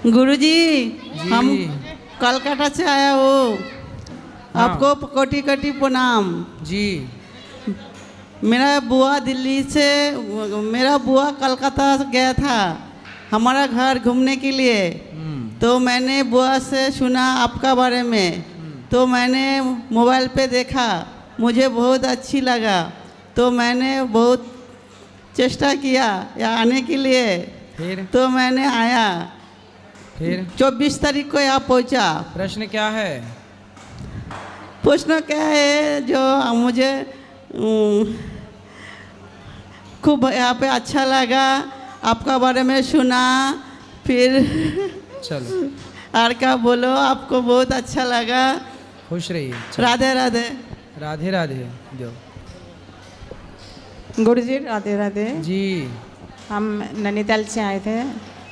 गुरुजी, हम कलकत्ता से आया हूँ। हाँ। आपको कोटि कोटि प्रणाम जी। मेरा बुआ दिल्ली से, मेरा बुआ कलकत्ता गया था हमारा घर घूमने के लिए। तो मैंने बुआ से सुना आपका बारे में, तो मैंने मोबाइल पे देखा, मुझे बहुत अच्छी लगा, तो मैंने बहुत चेष्टा किया यहाँ आने के लिए। फिर तो मैंने आया, फिर 24 तारीख को यहाँ पहुँचा। प्रश्न क्या है? प्रश्न क्या है जो मुझे खूब यहाँ पे अच्छा लगा, आपका बारे में सुना, फिर चलो और क्या बोलो, आपको बहुत अच्छा लगा। खुश रहिए। चलो। राधे राधे। राधे राधे। जो गुरुजी राधे राधे। जी। हम नैनीताल से आए थे,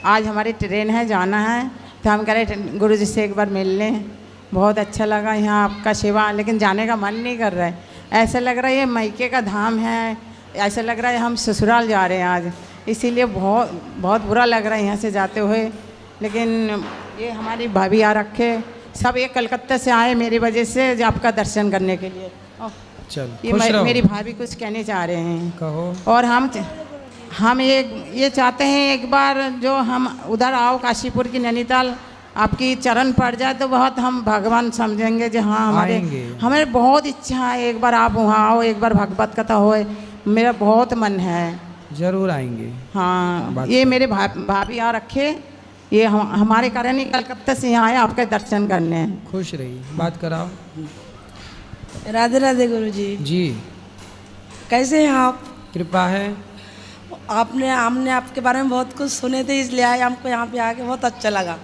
आज हमारी ट्रेन है, जाना है, तो हम कह रहे गुरुजी से एक बार मिल लें। बहुत अच्छा लगा यहाँ आपका सेवा, लेकिन जाने का मन नहीं कर रहा है। ऐसा लग रहा है ये मायके का धाम है, ऐसा लग रहा है हम ससुराल जा रहे हैं आज, इसीलिए बहुत बहुत बुरा लग रहा है यहाँ से जाते हुए। लेकिन ये हमारी भाभी आ रखे, सब ये कलकत्ता से आए मेरी वजह से जो आपका दर्शन करने के लिए। चलो ये खुश रहो। मेरी भाभी कुछ कहने चाह रहे हैं। कहो। और हम ये चाहते हैं एक बार जो हम उधर आओ काशीपुर की नैनीताल, आपकी चरण पड़ जाए तो बहुत हम भगवान समझेंगे जो हाँ आएंगे। हमारे बहुत इच्छा है एक बार आप वहाँ आओ, एक बार भगवत कथा होए, मेरा बहुत मन है। जरूर आएंगे। हाँ, ये मेरे भाभी आ रखे, ये हमारे कारण ही कलकत्ता से यहाँ आए आपके दर्शन करने। खुश रहिए। बात कराओ। राधे राधे गुरुजी। जी। कैसे हैं आप? कृपा है। हमने आपके बारे में बहुत कुछ सुने थे, इसलिए आए, हमको यहाँ पे आके बहुत अच्छा लगा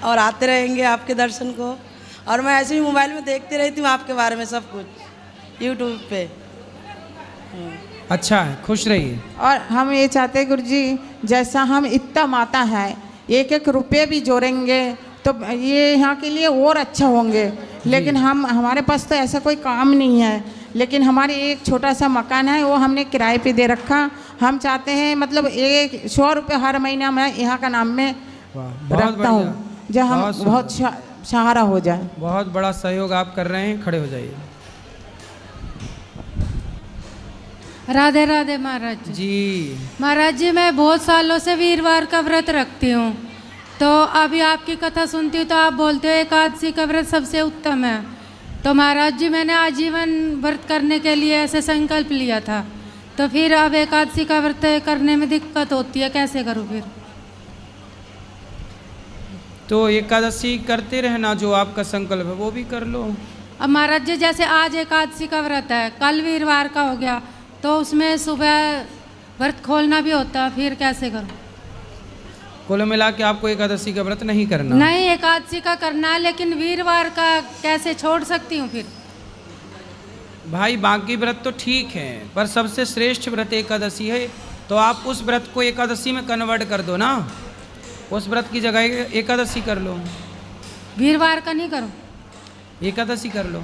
और आते रहेंगे आपके दर्शन को। और मैं ऐसे ही मोबाइल में देखती रहती हूँ आपके बारे में सब कुछ यूट्यूब पे। अच्छा है, खुश रहिए। और हम ये चाहते हैं गुरुजी, जैसा हम इतना माता है, एक एक रुपये भी जोड़ेंगे तो ये यहाँ के लिए और अच्छा होंगे। लेकिन हमारे पास तो ऐसा कोई काम नहीं है, लेकिन हमारे एक छोटा सा मकान है, वो हमने किराए पे दे रखा। हम चाहते हैं मतलब 100 रुपये हर महीना मैं यहाँ का नाम में रखता हूँ, जो हम बहुत सहारा हो जाए। बहुत बड़ा सहयोग आप कर रहे हैं। खड़े हो जाइए। राधे राधे महाराज जी। महाराज जी, मैं बहुत सालों से वीरवार का व्रत रखती हूँ, तो अभी आपकी कथा सुनती हूँ तो आप बोलते हो एकादशी का व्रत सबसे उत्तम है। तो महाराज जी, मैंने आजीवन व्रत करने के लिए ऐसे संकल्प लिया था, तो फिर अब एकादशी का व्रत करने में दिक्कत होती है, कैसे करूँ फिर? तो एकादशी करते रहना, जो आपका संकल्प है वो भी कर लो। अब महाराज जी, जैसे आज एकादशी का व्रत है, कल वीरवार का हो गया, तो उसमें सुबह व्रत खोलना भी होता है, फिर कैसे करूँ? कुल मिला के आपको एकादशी का व्रत नहीं करना। नहीं, एकादशी का करना है, लेकिन वीरवार का कैसे छोड़ सकती हूँ फिर? भाई बाकी व्रत तो ठीक है, पर सबसे श्रेष्ठ व्रत एकादशी है, तो आप उस व्रत को एकादशी में कन्वर्ट कर दो ना, उस व्रत की जगह एकादशी कर लो। वीरवार का नहीं करूँ? एकादशी कर लो।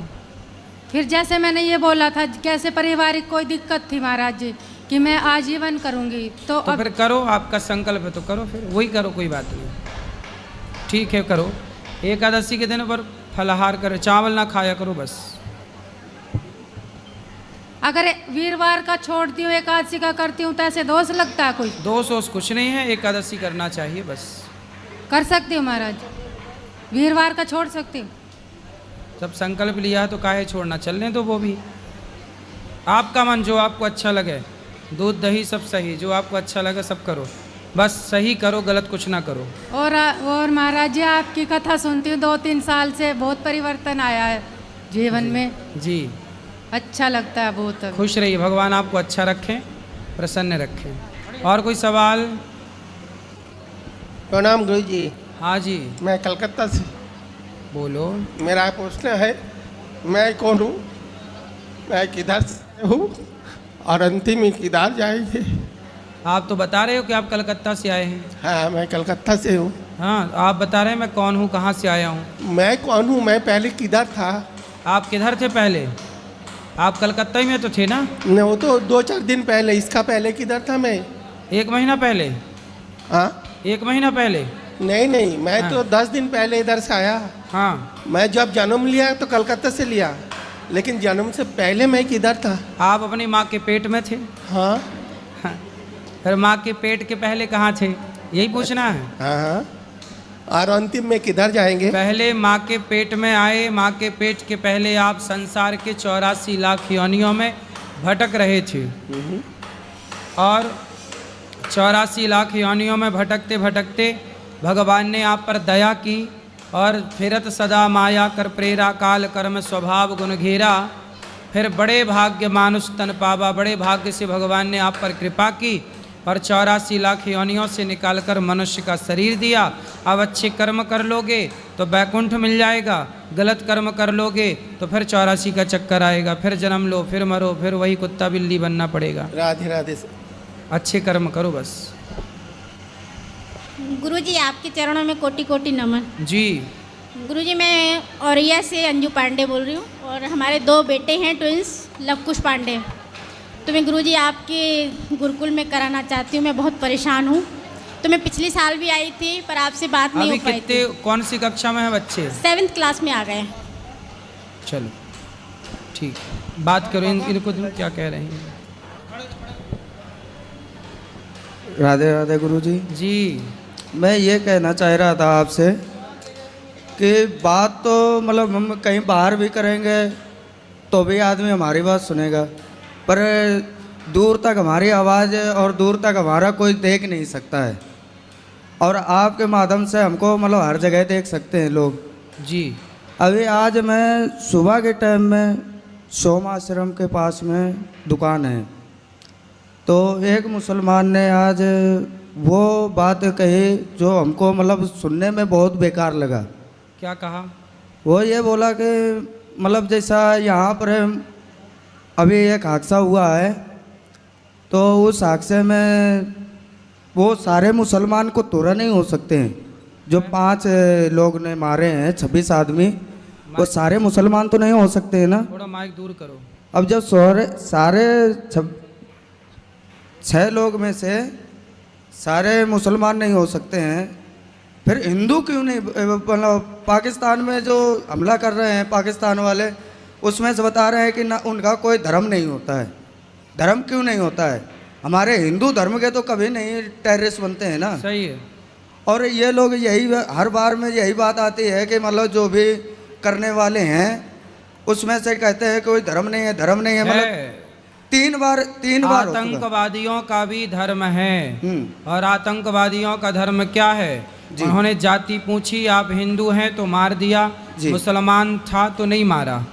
फिर जैसे मैंने ये बोला था, कैसे पारिवारिक कोई दिक्कत थी महाराज जी कि मैं आजीवन करूँगी, तो अब फिर करो, आपका संकल्प है तो करो, फिर वही करो, कोई बात नहीं। ठीक है, करो। एकादशी के दिन पर फलाहार करो, चावल ना खाया करो बस। अगर वीरवार का छोड़ती हूँ, एकादशी का करती हूँ, तो ऐसे दोष लगता है कोई? दोष वोष कुछ नहीं है, एकादशी करना चाहिए बस। कर सकती हूँ महाराज, वीरवार का छोड़ सकती हूँ? जब संकल्प लिया है तो काहे छोड़ना, चलने दो वो भी। आपका मन, जो आपको अच्छा लगे, दूध दही सब सही, जो आपको अच्छा लगे सब करो, बस सही करो, गलत कुछ ना करो। और महाराज जी, आपकी कथा सुनती हूँ 2-3 साल से, बहुत परिवर्तन आया है जीवन में। जी। अच्छा लगता है बहुत। खुश रहिए, भगवान आपको अच्छा रखें, प्रसन्न रखें। और कोई सवाल? प्रणाम गुरु जी। हाँ जी। मैं कलकत्ता से। बोलो। मेरा प्रश्न है, मैं कौन हूँ, मैं किधर से हूँ और अंतिम ही किधर जाएंगे? आप तो बता रहे हो कि आप कलकत्ता से आए हैं। हाँ, मैं कलकत्ता से हूँ। हाँ, आप बता रहे हैं मैं कौन हूँ, कहाँ से आया हूँ। मैं कौन हूँ, मैं पहले किधर था? आप किधर थे पहले? आप कलकत्ता ही में तो थे ना? न, वो तो 2-4 दिन पहले, इसका पहले किधर था मैं? 1 महीना पहले। हाँ, 1 महीना पहले। नहीं नहीं, मैं तो 10 दिन पहले इधर से आया। हाँ, मैं जब जन्म लिया तो कलकत्ता से लिया, लेकिन जन्म से पहले मैं किधर था? आप अपनी माँ के पेट में थे? हाँ हाँ। फिर माँ के पेट के पहले कहाँ थे, यही पूछना है? हाँ हाँ। और अंतिम में किधर जाएंगे? पहले माँ के पेट में आए, माँ के पेट के पहले आप संसार के 84 लाख योनियों में भटक रहे थे, और 84 लाख योनियों में भटकते भटकते भगवान ने आप पर दया की, और फिरत सदा माया कर प्रेरा काल कर्म स्वभाव गुण घेरा। फिर बड़े भाग्य मानुष तन पावा, बड़े भाग्य से भगवान ने आप पर कृपा की और 84 लाख योनियों से निकालकर मनुष्य का शरीर दिया। अब अच्छे कर्म कर लोगे तो बैकुंठ मिल जाएगा, गलत कर्म कर लोगे तो फिर 84 का चक्कर आएगा, फिर जन्म लो, फिर मरो, फिर वही कुत्ता बिल्ली बनना पड़ेगा। राधे राधे। अच्छे कर्म करो बस। गुरुजी आपके चरणों में कोटि कोटि नमन। जी। गुरुजी मैं औरैया से अंजू पांडे बोल रही हूँ, और हमारे 2 बेटे हैं ट्विंस, लवकुश पांडे। तो मैं गुरुजी आपके गुरुकुल में कराना चाहती हूँ, मैं बहुत परेशान हूँ। तो मैं पिछले साल भी आई थी पर आपसे बात नहीं हो अभी पाई कितने, थी। कौन सी कक्षा में है बच्चे? 7th क्लास में आ गए। चलो ठीक, बात करो इनको, तुम क्या कह रहे हैं? राधे राधे गुरुजी। जी। मैं ये कहना चाह रहा था आपसे कि बात तो मतलब हम कहीं बाहर भी करेंगे तो भी आदमी हमारी बात सुनेगा, पर दूर तक हमारी आवाज़ और दूर तक हमारा कोई देख नहीं सकता है, और आपके माध्यम से हमको मतलब हर जगह देख सकते हैं लोग। जी। अभी आज मैं सुबह के टाइम में सोम आश्रम के पास में दुकान है, तो एक मुसलमान ने आज वो बात कही जो हमको मतलब सुनने में बहुत बेकार लगा। क्या कहा? वो ये बोला कि मतलब जैसा यहाँ पर अभी एक हादसा हुआ है, तो उस हादसे में वो सारे मुसलमान को तोड़ा नहीं हो सकते हैं, जो 5 लोग ने मारे हैं 26 आदमी, वो सारे मुसलमान तो नहीं हो सकते हैं ना। थोड़ा माइक दूर करो। अब जब सारे 6 लोग में से सारे मुसलमान नहीं हो सकते हैं, फिर हिंदू क्यों नहीं? मतलब पाकिस्तान में जो हमला कर रहे हैं पाकिस्तान वाले, उसमें से बता रहे हैं कि ना उनका कोई धर्म नहीं होता है। धर्म क्यों नहीं होता है? हमारे हिंदू धर्म के तो कभी नहीं टेररिस्ट बनते हैं ना। सही है। और ये लोग यही हर बार में यही बात आती है कि मतलब जो भी करने वाले हैं उसमें से कहते हैं कोई धर्म नहीं है, धर्म नहीं है। मतलब 3 बार हो चुका। आतंकवादियों का भी धर्म है, और आतंकवादियों का धर्म क्या है? उन्होंने जाति पूछी, आप हिंदू हैं तो मार दिया, मुसलमान था तो नहीं मारा।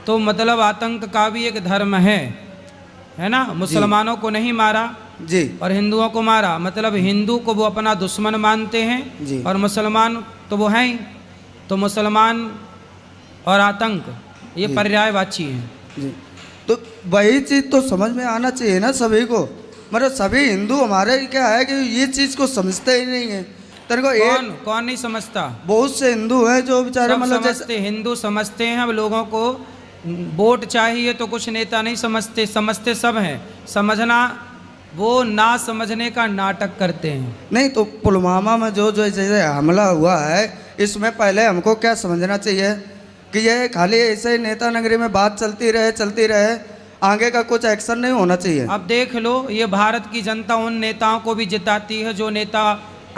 तो मतलब आतंक का भी एक धर्म है ना? मुसलमानों को नहीं मारा जी, और हिंदुओं को मारा, मतलब हिंदू को वो अपना दुश्मन मानते हैं जी, और मुसलमान तो वो हैं ही। तो मुसलमान और आतंक ये पर्यायवाची हैं। जी। तो वही चीज़ तो समझ में आना चाहिए ना सभी को। मतलब सभी हिंदू हमारे क्या है कि ये चीज़ को समझते ही नहीं है। तेरे को कौन नहीं समझता? बहुत से हिंदू हैं जो बेचारे मतलब समझते, हिंदू समझते हैं। अब लोगों को वोट चाहिए तो कुछ नेता नहीं समझते, समझते सब हैं। समझना, वो ना समझने का नाटक करते हैं। नहीं तो पुलवामा में जो जैसे हमला हुआ है, इसमें पहले हमको क्या समझना चाहिए कि ये खाली ऐसे ही नेता नगरी में बात चलती रहे, आगे का कुछ एक्शन नहीं होना चाहिए। अब देख लो, ये भारत की जनता उन नेताओं को भी जिताती है जो नेता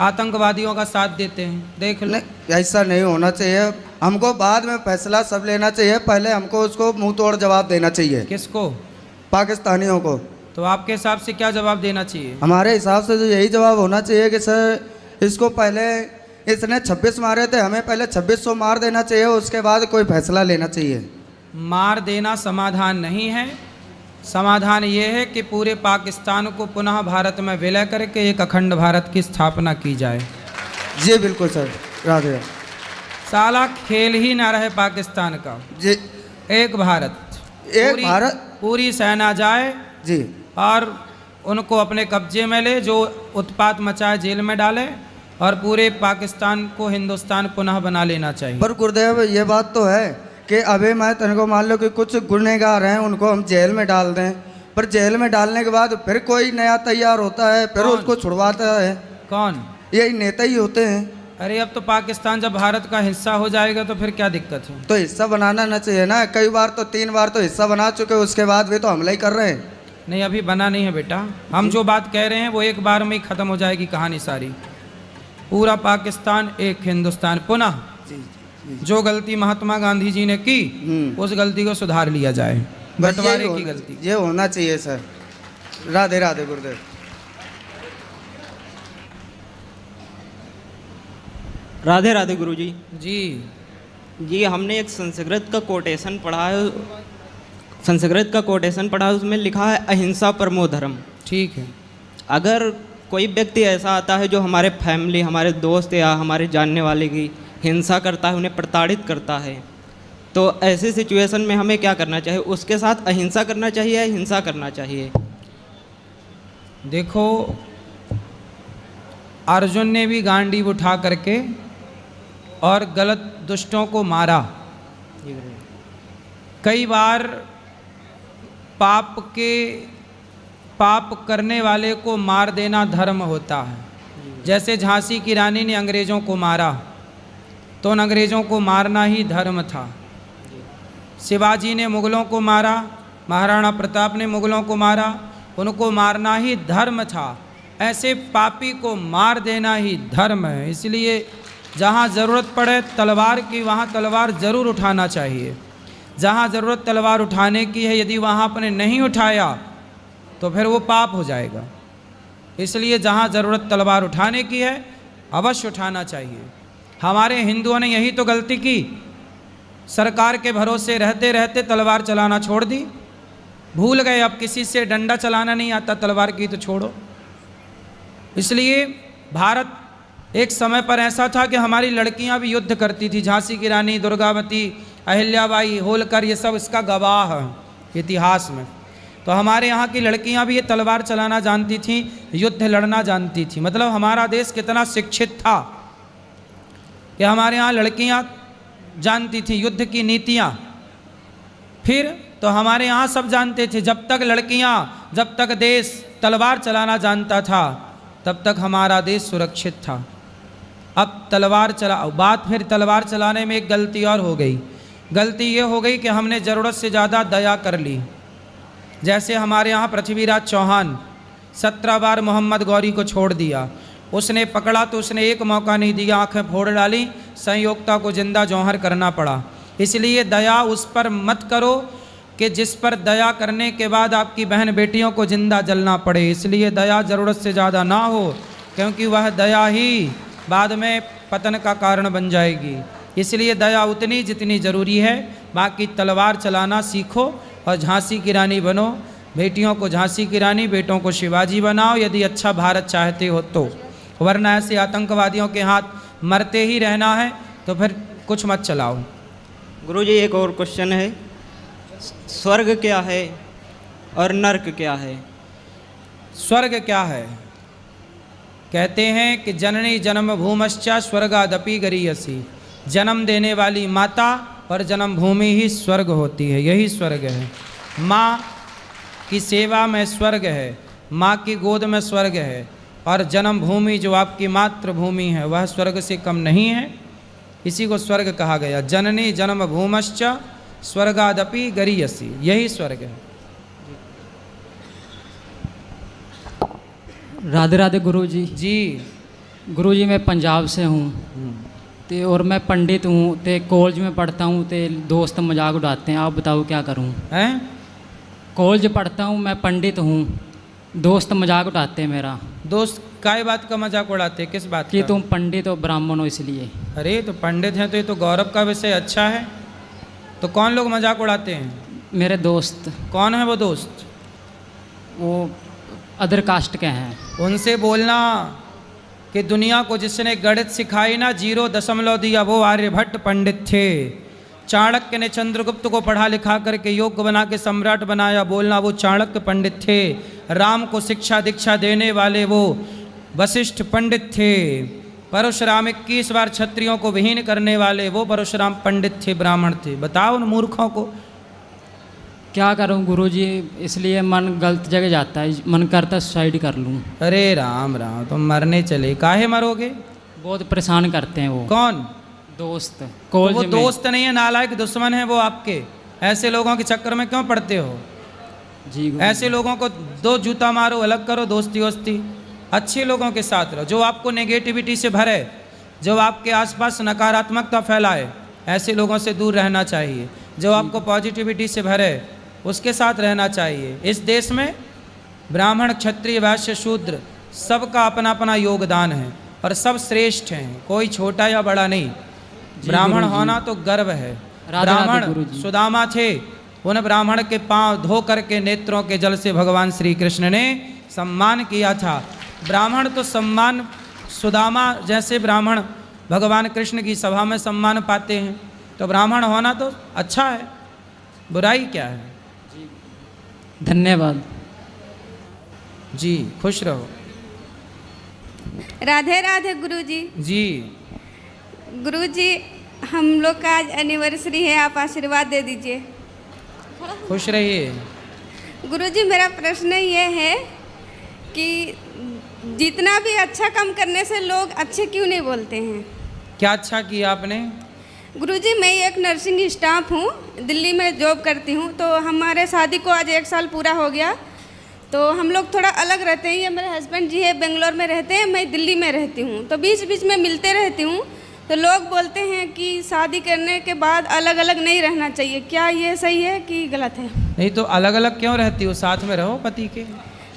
आतंकवादियों का साथ देते हैं। देख लो, ऐसा नहीं होना चाहिए। हमको बाद में फैसला सब लेना चाहिए, पहले हमको उसको मुंह तोड़ जवाब देना चाहिए। किसको? पाकिस्तानियों को। तो आपके हिसाब से क्या जवाब देना चाहिए? हमारे हिसाब से तो यही जवाब होना चाहिए कि सर इसको पहले, इसने 26 मारे थे, हमें पहले 2600 मार देना चाहिए, उसके बाद कोई फैसला लेना चाहिए। मार देना समाधान नहीं है। समाधान ये है कि पूरे पाकिस्तान को पुनः भारत में विलय करके एक अखंड भारत की स्थापना की जाए। जी बिल्कुल सर, राधे। साला खेल ही ना रहे पाकिस्तान का। जी, एक भारत, एक भारत, पूरी सेना जाए जी, और उनको अपने कब्जे में ले, जो उत्पात मचाए जेल में डाले, और पूरे पाकिस्तान को हिंदुस्तान पुनः बना लेना चाहिए। पर गुरुदेव ये बात तो है कि अभी मैं तेरे को मान लो कि कुछ गुनहगार हैं, उनको हम जेल में डाल दें, पर जेल में डालने के बाद फिर कोई नया तैयार होता है, फिर उसको छुड़वाता है। कौन? यही नेता ही होते हैं। अरे अब तो पाकिस्तान जब भारत का हिस्सा हो जाएगा तो फिर क्या दिक्कत है? तो हिस्सा बनाना ना चाहिए ना, कई बार तो 3 बार तो हिस्सा बना चुके, उसके बाद भी तो हमला ही कर रहे हैं। नहीं अभी बना नहीं है बेटा, हम जो बात कह रहे हैं वो एक बार में ही ख़त्म हो जाएगी कहानी सारी। पूरा पाकिस्तान एक हिंदुस्तान। पुनः जो गलती महात्मा गांधी जी ने की उस गलती को सुधार लिया जाए, बंटवारे की गलती। ये होना चाहिए सर। राधे राधे गुरुदेव। राधे राधे गुरुजी। जी जी हमने एक संस्कृत का कोटेशन पढ़ा है, उसमें लिखा है अहिंसा परमो धर्म। ठीक है। अगर कोई व्यक्ति ऐसा आता है जो हमारे फैमिली, हमारे दोस्त या हमारे जानने वाले की हिंसा करता है, उन्हें प्रताड़ित करता है, तो ऐसी सिचुएशन में हमें क्या करना चाहिए? उसके साथ अहिंसा करना चाहिए या हिंसा करना चाहिए? देखो, अर्जुन ने भी गांडीव उठा करके और गलत दुष्टों को मारा। कई बार पाप करने वाले को मार देना धर्म होता है। जैसे झांसी की रानी ने अंग्रेज़ों को मारा तो उन अंग्रेज़ों को मारना ही धर्म था। शिवाजी ने मुग़लों को मारा, महाराणा प्रताप ने मुग़लों को मारा, उनको मारना ही धर्म था। ऐसे पापी को मार देना ही धर्म है। इसलिए जहाँ ज़रूरत पड़े तलवार की, वहाँ तलवार ज़रूर उठाना चाहिए। जहाँ ज़रूरत तलवार उठाने की है, यदि वहाँ आपने नहीं उठाया तो फिर वो पाप हो जाएगा। इसलिए जहाँ ज़रूरत तलवार उठाने की है अवश्य उठाना चाहिए। हमारे हिंदुओं ने यही तो गलती की, सरकार के भरोसे रहते रहते तलवार चलाना छोड़ दी, भूल गए अब किसी से डंडा चलाना नहीं आता, तलवार की तो छोड़ो। इसलिए भारत एक समय पर ऐसा था कि हमारी लड़कियां भी युद्ध करती थी। झांसी की रानी, दुर्गावती, अहिल्याबाई, होलकर, ये सब इसका गवाह है इतिहास में। तो हमारे यहाँ की लड़कियां भी ये तलवार चलाना जानती थीं, युद्ध लड़ना जानती थीं। मतलब हमारा देश कितना शिक्षित था कि हमारे यहाँ लड़कियां जानती थी युद्ध की नीतियाँ। फिर तो हमारे यहाँ सब जानते थे, जब तक देश तलवार चलाना जानता था तब तक हमारा देश सुरक्षित था। अब बात फिर तलवार चलाने में एक गलती और हो गई। गलती ये हो गई कि हमने ज़रूरत से ज़्यादा दया कर ली। जैसे हमारे यहाँ पृथ्वीराज चौहान 17 बार मोहम्मद गौरी को छोड़ दिया। उसने पकड़ा तो उसने एक मौका नहीं दिया, आंखें फोड़ डाली, संयोक्ता को जिंदा जौहर करना पड़ा। इसलिए दया उस पर मत करो कि जिस पर दया करने के बाद आपकी बहन बेटियों को जिंदा जलना पड़े। इसलिए दया ज़रूरत से ज़्यादा ना हो, क्योंकि वह दया ही बाद में पतन का कारण बन जाएगी। इसलिए दया उतनी जितनी ज़रूरी है। बाकी तलवार चलाना सीखो और झांसी की रानी बनो। बेटियों को झांसी की रानी, बेटों को शिवाजी बनाओ यदि अच्छा भारत चाहते हो तो, वरना ऐसे आतंकवादियों के हाथ मरते ही रहना है तो फिर कुछ मत चलाओ। गुरुजी एक और क्वेश्चन है, स्वर्ग क्या है और नर्क क्या है? स्वर्ग क्या है? कहते हैं कि जननी जन्म भूमश्चा स्वर्गादपि गरीयसी। जन्म देने वाली माता और जन्म भूमि ही स्वर्ग होती है, यही स्वर्ग है। माँ की सेवा में स्वर्ग है, माँ की गोद में स्वर्ग है, और जन्म भूमि जो आपकी मातृभूमि है वह स्वर्ग से कम नहीं है। इसी को स्वर्ग कहा गया। जननी जन्म भूमश्च स्वर्गादपि गरीयसी, यही स्वर्ग है। राधे राधे गुरुजी। जी गुरुजी मैं पंजाब से हूँ ते और मैं पंडित हूँ, ते कॉलेज में पढ़ता हूँ, ते दोस्त मजाक उड़ाते हैं। आप बताओ क्या करूँ? हैं? कॉलेज पढ़ता हूँ, मैं पंडित हूँ, दोस्त मजाक उड़ाते हैं। मेरा दोस्त काय बात का मजाक उड़ाते? किस बात कि का? तुम पंडित हो, ब्राह्मण हो, इसलिए। अरे तो पंडित हैं तो ये तो गौरव का विषय अच्छा है। तो कौन लोग मजाक उड़ाते हैं? मेरे दोस्त। कौन है वो दोस्त? वो अदर कास्ट के हैं। उनसे बोलना कि दुनिया को जिसने गणित सिखाई ना 0 दिया वो आर्यभट्ट पंडित थे। चाणक्य ने चंद्रगुप्त को पढ़ा लिखा करके योग्य बना के सम्राट बनाया, बोलना वो चाणक्य पंडित थे। राम को शिक्षा दीक्षा देने वाले वो वशिष्ठ पंडित थे। परशुराम 21 बार क्षत्रियों को विहीन करने वाले वो परशुराम पंडित थे, ब्राह्मण थे। बताओ उन मूर्खों को। क्या करूं गुरुजी, इसलिए मन गलत जगह जाता है, मन करता सुसाइड कर लूं। अरे राम राम, तुम मरने चले, काहे मरोगे? बहुत परेशान करते हैं वो। कौन? दोस्त तो कॉलेज वो में। दोस्त नहीं है, नालायक दुश्मन है वो आपके। ऐसे लोगों के चक्कर में क्यों पड़ते हो? जी गुरुजी। ऐसे लोगों को दो जूता मारो, अलग करो, दोस्ती वोस्ती। अच्छे लोगों के साथ रहो, जो आपको नेगेटिविटी से भरे, जो आपके आसपास नकारात्मकता फैलाए, ऐसे लोगों से दूर रहना चाहिए। जो आपको पॉजिटिविटी से भरे, उसके साथ रहना चाहिए। इस देश में ब्राह्मण, क्षत्रिय, वैश्य, शूद्र सबका अपना अपना योगदान है और सब श्रेष्ठ हैं, कोई छोटा या बड़ा नहीं। ब्राह्मण गुरुजी। होना तो गर्व है। राधे राधे ब्राह्मण गुरुजी। सुदामा थे, उन ब्राह्मण के पांव धो करके नेत्रों के जल से भगवान श्री कृष्ण ने सम्मान किया था। ब्राह्मण तो सम्मान, सुदामा जैसे ब्राह्मण भगवान कृष्ण की सभा में सम्मान पाते हैं। तो ब्राह्मण होना तो अच्छा है, बुराई क्या है? धन्यवाद जी, खुश रहो। राधे राधे गुरुजी। जी, गुरुजी, हम लोग का आज एनिवर्सरी है, आप आशीर्वाद दे दीजिए। खुश रहिए। गुरुजी, मेरा प्रश्न ये है कि जितना भी अच्छा काम करने से लोग अच्छे क्यों नहीं बोलते हैं? क्या अच्छा किया आपने? गुरुजी, मैं एक नर्सिंग स्टाफ हूँ, दिल्ली में जॉब करती हूँ। तो हमारे शादी को आज 1 साल पूरा हो गया। तो हम लोग थोड़ा अलग रहते हैं। ये मेरे हस्बैंड जी है बेंगलोर में रहते हैं, मैं दिल्ली में रहती हूँ। तो बीच बीच में मिलते रहती हूँ। तो लोग बोलते हैं कि शादी करने के बाद अलग अलग नहीं रहना चाहिए। क्या ये सही है कि गलत है? नहीं तो अलग अलग क्यों रहती हो? साथ में रहो पति के।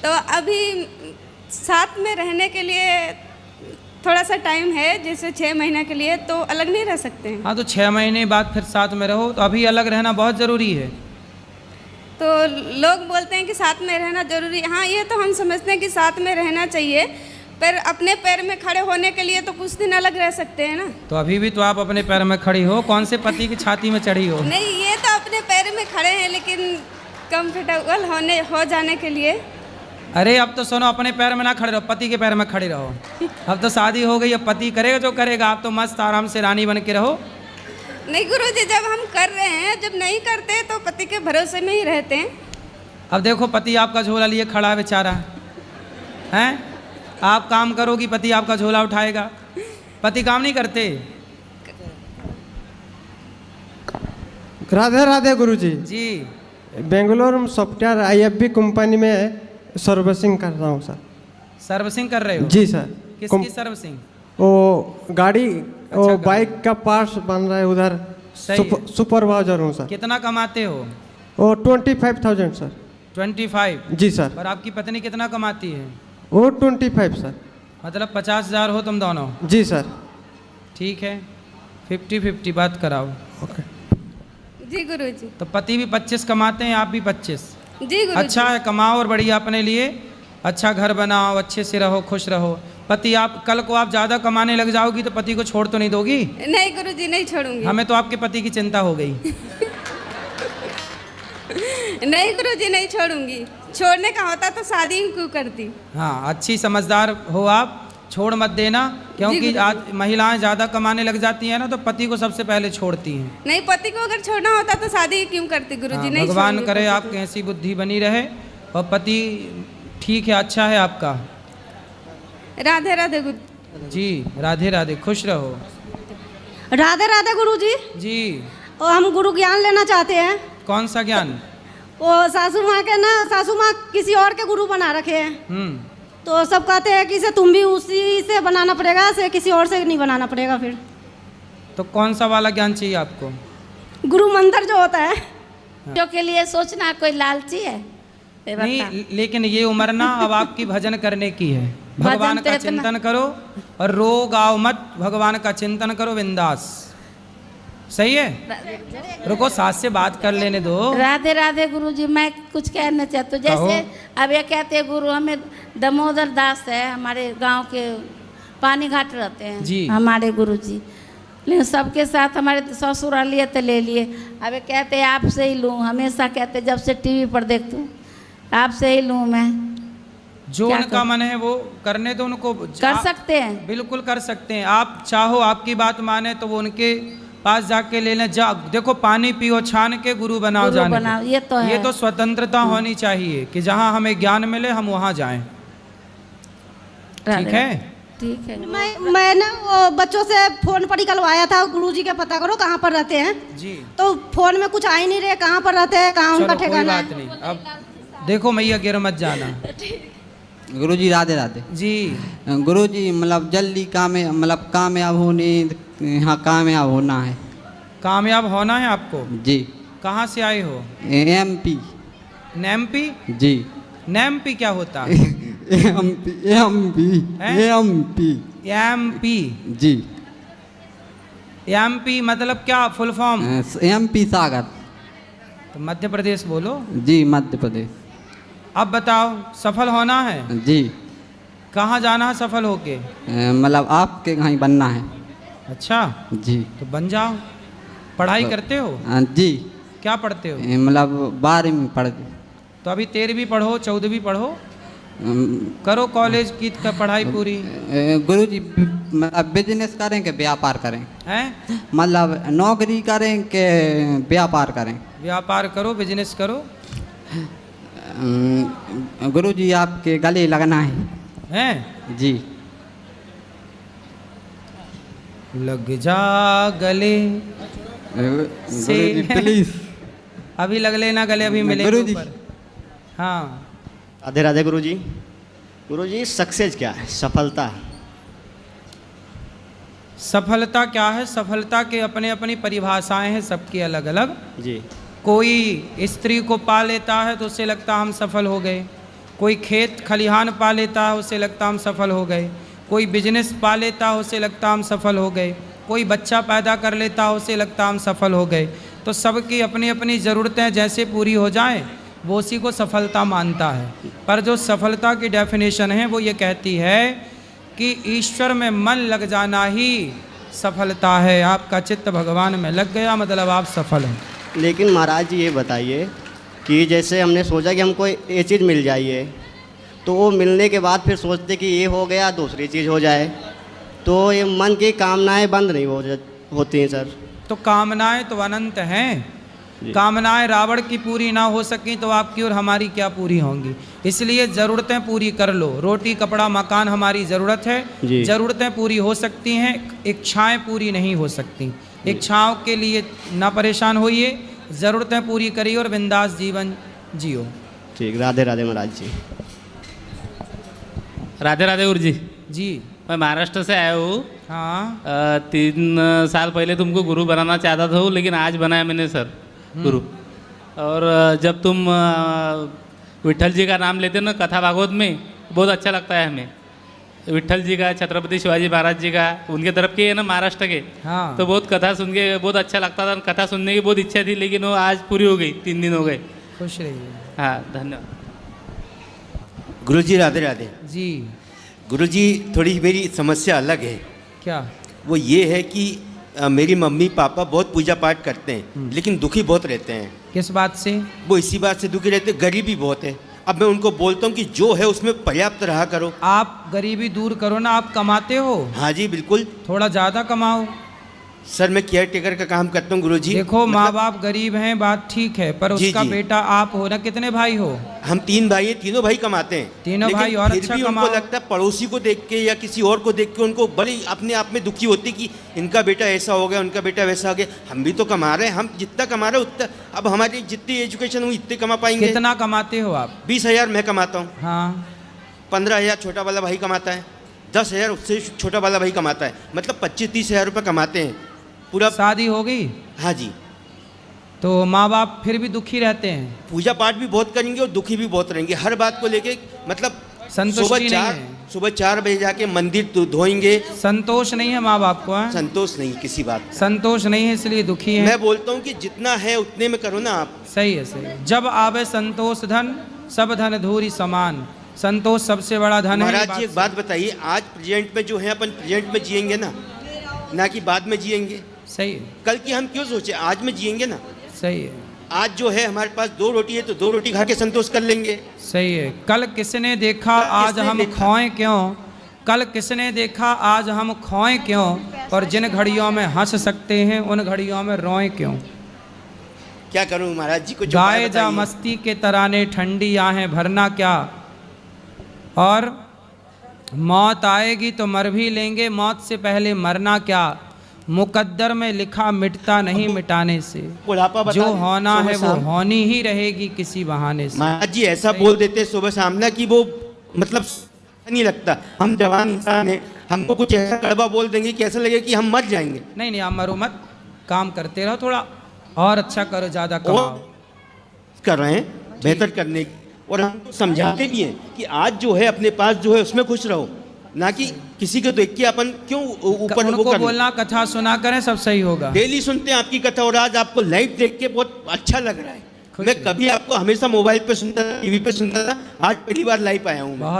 तो अभी साथ में रहने के लिए थोड़ा सा टाइम है, जैसे 6 महीने के लिए, तो अलग नहीं रह सकते हैं। हाँ, तो 6 महीने बाद फिर साथ में रहो। तो अभी अलग रहना बहुत ज़रूरी है। तो लोग बोलते हैं कि साथ में रहना जरूरी है। हाँ, ये तो हम समझते हैं कि साथ में रहना चाहिए, पर अपने पैर में खड़े होने के लिए तो कुछ दिन अलग रह सकते हैं ना। तो अभी भी तो आप अपने पैर में खड़ी हो, कौन से पति की छाती में चढ़ी हो? नहीं, ये तो अपने पैर में खड़े हैं, लेकिन कंफर्टेबल हो जाने के लिए। अरे अब तो सुनो, अपने पैर में ना खड़े रहो, पति के पैर में खड़े रहो। अब तो शादी हो गई, अब पति करेगा जो करेगा। आप तो मस्त आराम से रानी बन के रहो। नहीं गुरुजी, जब हम कर रहे हैं, जब नहीं करते तो पति के भरोसे में ही रहते हैं। अब देखो, पति आपका झोला लिए खड़ा है बेचारा, हैं? आप काम करोगी, पति आपका झोला उठाएगा। पति काम नहीं करते। राधे राधे गुरुजी। जी, बेंगलोर में सॉफ्टवेयर IFB कंपनी में सर्विसिंग कर रहा हूँ सर। सर्विसिंग कर रहे हो? जी सर। किसकी सर्विसिंग? वो गाड़ी, वो बाइक का पार्ट्स बन रहा है उधर। सुपरवाइजर हूँ सर। कितना कमाते हो? वो 25,000 सर। 25? जी सर। और आपकी पत्नी कितना कमाती है? वो 25 सर। मतलब 50,000 हो तुम दोनों? जी सर। ठीक है, 50-50 बात कराओ। ओके जी गुरुजी। तो पति भी 25 कमाते हैं, आप भी 25? जी गुरुजी। अच्छा है, कमाओ और बढ़िया अपने लिए अच्छा घर बनाओ, अच्छे से रहो, खुश रहो। पति, आप कल को आप ज़्यादा कमाने लग जाओगी तो पति को छोड़ तो नहीं दोगी? नहीं गुरुजी, नहीं छोड़ूंगी। हमें तो आपके पति की चिंता हो गई। नहीं गुरुजी, नहीं छोड़ूंगी। छोड़ने का होता तो शादी ही क्यों करती। हाँ, अच्छी समझदार हो आप, छोड़ मत देना। क्योंकि आज महिलाएं ज़्यादा कमाने लग जाती हैं ना, तो पति को सबसे पहले छोड़ती हैं। नहीं, पति को अगर छोड़ना होता तो शादी ही क्यों करती गुरुजी। हाँ, नहीं, भगवान करे आपकी ऐसी बुद्धि बनी रहे और पति ठीक है, अच्छा है आपका। राधे राधे गुरु जी, राधे राधे, खुश रहो। राधे राधे गुरुजी। जी, और हम गुरु ज्ञान लेना चाहते हैं। कौन सा ज्ञान? वो सासू माँ के ना, सासू माँ किसी और के गुरु बना रखे हैं। तो सब कहते हैं कि इसे तुम भी उसी से बनाना पड़ेगा, से किसी और से नहीं बनाना पड़ेगा। फिर तो कौन सा वाला ज्ञान चाहिए आपको? गुरु मंत्र जो होता है। जो के लिए सोचना कोई लालची है? नहीं, लेकिन ये उम्र ना अब आपकी भजन करने की है। भगवान का चिंतन करो और रोग आओ मत, भगवान का चिंतन करो, बिंदास। सही है? रुको, सास से बात कर लेने दो। राधे राधे गुरुजी, मैं कुछ कहना चाहती हूँ। जैसे अब ये कहते हैं गुरु, हमें दामोदर दास है, हमारे गांव के पानी घाट रहते हैं जी, हमारे गुरुजी। लेकिन सबके साथ हमारे ससुर लिए तो ले लिए। अब ये कहते हैं आपसे ही लूँ, हमेशा कहते जब से टीवी पर देखती हूँ आपसे ही लूँ मैं। जो उनका मन है वो करने दो उनको। कर सकते हैं, बिल्कुल कर सकते हैं। आप चाहो आपकी बात माने तो वो उनके पास जाके ले लें। जा देखो, पानी पियो छान के, गुरु बनाओ जाने बनाओ, ये तो है। ये तो स्वतंत्रता होनी चाहिए कि जहाँ हमें ज्ञान मिले हम वहाँ जाएं। ठीक है? ठीक है। मैं ना वो बच्चों से फ़ोन पर निकलवाया था, गुरुजी के पता करो कहाँ पर रहते हैं जी। तो फ़ोन में कुछ आ ही नहीं रहे, कहाँ पर रहते हैं, कहाँ उनका चलो कोई ठिकाना बात है। नहीं। अब देखो मैया गिर मत जाना। गुरुजी राधे राधे जी। गुरुजी मतलब जल्दी कामयाब होने, यहाँ कामयाब होना है। कामयाब होना है आपको? जी। कहाँ से आए हो? एमपी। नेमपी? जी। नेमपी क्या होता है? MP MP MP MP. जी। एमपी मतलब क्या फुल फॉर्म? एमपी सागर। तो मध्य प्रदेश बोलो। जी मध्य प्रदेश। अब बताओ सफल होना है? जी। कहाँ जाना है सफल होके? मतलब आपके कहीं बनना है। अच्छा जी। तो बन जाओ। पढ़ाई करते हो? जी। क्या पढ़ते हो? मतलब 12वीं पढ़। तो अभी 13वीं पढ़ो, 14वीं पढ़ो, करो कॉलेज की पढ़ाई पूरी। गुरुजी बिजनेस करें कि व्यापार करें? हैं? मतलब नौकरी करें कि व्यापार करें? व्यापार करो, बिजनेस करो। गुरुजी आपके गले लगना है। हैं? जी। लग जा गले से। प्लीज अभी लग लेना गले, अभी मिलेंगे ऊपर। हाँ। राधे राधे गुरुजी। गुरुजी सक्सेस क्या है, सफलता? सफलता क्या है? सफलता के अपने अपनी परिभाषाएं हैं, सबकी अलग अलग। जी। कोई स्त्री को पा लेता है तो उससे लगता हम सफल हो गए, कोई खेत खलिहान पा लेता है उससे लगता हम सफल हो गए, कोई बिजनेस पा लेता है उससे लगता हम सफल हो गए, कोई बच्चा पैदा कर लेता है उससे लगता हम सफल हो गए। तो सबकी अपनी अपनी ज़रूरतें जैसे पूरी हो जाएं वो उसी को सफलता मानता है। पर जो सफलता की डेफिनेशन है वो ये कहती है कि ईश्वर में मन लग जाना ही सफलता है। आपका चित्त भगवान में लग गया मतलब आप सफल हैं। लेकिन महाराज जी ये बताइए कि जैसे हमने सोचा कि हमको ये चीज़ मिल जाइए, तो वो मिलने के बाद फिर सोचते कि ये हो गया दूसरी चीज़ हो जाए, तो ये मन की कामनाएं बंद नहीं होती हैं सर। तो कामनाएं तो अनंत हैं। कामनाएं रावण की पूरी ना हो सकी तो आपकी और हमारी क्या पूरी होंगी। इसलिए ज़रूरतें पूरी कर लो। रोटी कपड़ा मकान हमारी ज़रूरत है, ज़रूरतें पूरी हो सकती हैं, इच्छाएं पूरी नहीं हो सकती। इच्छाओं के लिए ना परेशान होइए, ज़रूरतें पूरी करिए और बिंदास जीवन जियो। ठीक। राधे राधे महाराज जी। राधे राधे गुरु जी। जी। मैं महाराष्ट्र से आया हूँ। हाँ। 3 साल पहले तुमको गुरु बनाना चाहता था, लेकिन आज बनाया मैंने सर गुरु। और जब तुम विट्ठल जी का नाम लेते हो ना कथा भागवत में, बहुत अच्छा लगता है हमें। विट्ठल जी का, छत्रपति शिवाजी महाराज जी का, उनके तरफ के है ना महाराष्ट्र के। हाँ। तो बहुत कथा सुन के बहुत अच्छा लगता था। कथा सुनने की बहुत इच्छा थी, लेकिन वो आज पूरी हो गई, 3 दिन हो गए। खुश रहिए। हाँ धन्यवाद। गुरुजी राधे राधे जी। गुरुजी थोड़ी मेरी समस्या अलग है। क्या? वो ये है कि मेरी मम्मी पापा बहुत पूजा पाठ करते हैं, लेकिन दुखी बहुत रहते हैं। किस बात से? वो इसी बात से दुखी रहते हैं, गरीबी बहुत है। अब मैं उनको बोलता हूँ कि जो है उसमें पर्याप्त रहा करो। आप गरीबी दूर करो ना। आप कमाते हो? हाँ जी बिल्कुल। थोड़ा ज़्यादा कमाओ। सर मैं केयर टेकर का काम करता हूँ गुरुजी। देखो माँ बाप गरीब हैं, बात ठीक है, पर जी, उसका जी। बेटा आप हो ना। कितने भाई हो? हम 3 भाई हैं, तीनों भाई कमाते हैं। तीनों भाई और फिर अच्छा भी कमाओ। उनको लगता है पड़ोसी को देख के या किसी और को देख के उनको बड़ी अपने आप में दुखी होती कि इनका बेटा ऐसा हो गया, उनका बेटा वैसा हो गया। हम भी तो कमा रहे हैं, हम जितना कमा रहे हैं उतना, अब हमारी जितनी एजुकेशन हुई इतने कमा पाएंगे। कितना कमाते हो आप? 20,000 मैं कमाता हूँ। हाँ। 15,000 छोटा वाला भाई कमाता है, 10,000 उससे छोटा वाला भाई कमाता है। मतलब 25-30 हज़ार रुपये कमाते हैं पूरा। शादी हो गई? हाँ जी। तो माँ बाप फिर भी दुखी रहते हैं? पूजा पाठ भी बहुत करेंगे और दुखी भी बहुत रहेंगे, हर बात को लेके। मतलब संतुष्टि नहीं है। सुबह 4 बजे जाके मंदिर धोएंगे। संतोष नहीं है माँ बाप को? है संतोष नहीं किसी बात। संतोष नहीं है इसलिए दुखी है। मैं बोलता हूँ कि जितना है उतने में करो ना आप। सही है, सही है। जब आवे संतोष धन, सब धन धूरी समान। संतोष सबसे बड़ा धन है। महाराज जी एक बात बताइए, आज प्रेजेंट में जो है अपन प्रेजेंट में जिएंगे ना कि बाद में जिएंगे। सही है। कल की हम क्यों सोचे, आज में जिएंगे ना। सही है। आज जो है हमारे पास 2 रोटी है तो 2 रोटी खा के संतोष कर लेंगे। सही है। कल किसने देखा आज हम खोएं क्यों? कल किसने देखा आज हम खोएं क्यों? और जिन घड़ियों में हंस सकते हैं उन घड़ियों में रोएं क्यों? क्या करूं महाराज जी को गाए जा मस्ती के तराने, ठंडी आहें भरना क्या। और मौत आएगी तो मर भी लेंगे, मौत से पहले मरना क्या, मुकद्दर में लिखा मिटता नहीं मिटाने से, बुढ़ापा बता जो दें, होना सुबह है वो शाम। होनी ही रहेगी किसी बहाने से। महाराज जी ऐसा बोल देते सुबह शाम ना कि वो मतलब नहीं लगता, हम जवान इंसान हैं, हमको कुछ ऐसा कड़वा बोल देंगे कि ऐसा लगे कि हम मर जाएंगे। नहीं नहीं, आप मरो मत, काम करते रहो, थोड़ा और अच्छा करो, ज़्यादा कमाओ। कर रहे हैं बेहतर करने की, और हम समझाते भी हैं कि आज जो है अपने पास जो है उसमें खुश रहो, ना कि किसी को देख के अपन क्यों ऊपर वो उनको करना। बोलना कथा सुना करें, सब सही होगा। डेली सुनते हैं आपकी कथा, और आज आपको लाइव देख के बहुत अच्छा लग रहा है। मैं कभी आपको हमेशा मोबाइल पे सुनता था, टीवी पे सुनता था, आज पहली बार लाइव आया हूँ।